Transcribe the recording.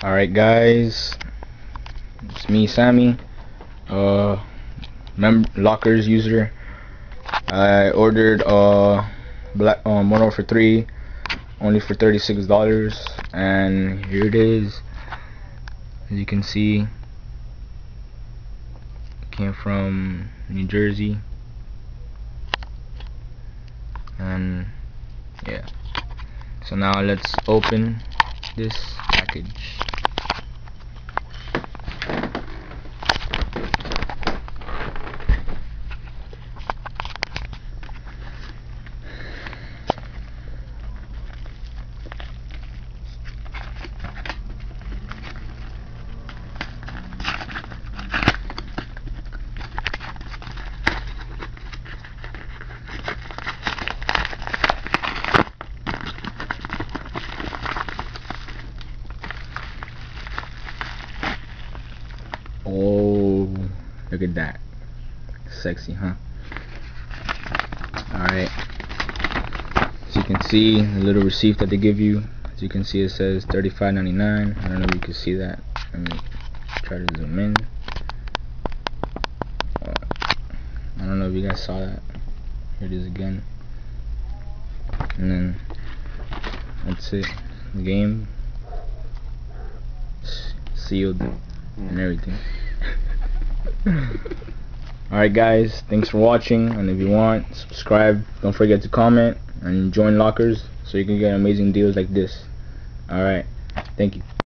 Alright guys, it's me Sammy, Lockerz user. I ordered black MW3 only for $36, and here it is. As you can see, it came from New Jersey, and yeah. So now let's open this package. Oh, look at that. Sexy, huh? Alright. As you can see, the little receipt that they give you. As you can see, it says $35.99. I don't know if you can see that. Let me try to zoom in. I don't know if you guys saw that. Here it is again. And then that's it. The game sealed and everything. Alright guys, thanks for watching, and if you want, subscribe, don't forget to comment and join Lockerz so you can get amazing deals like this. Alright, thank you.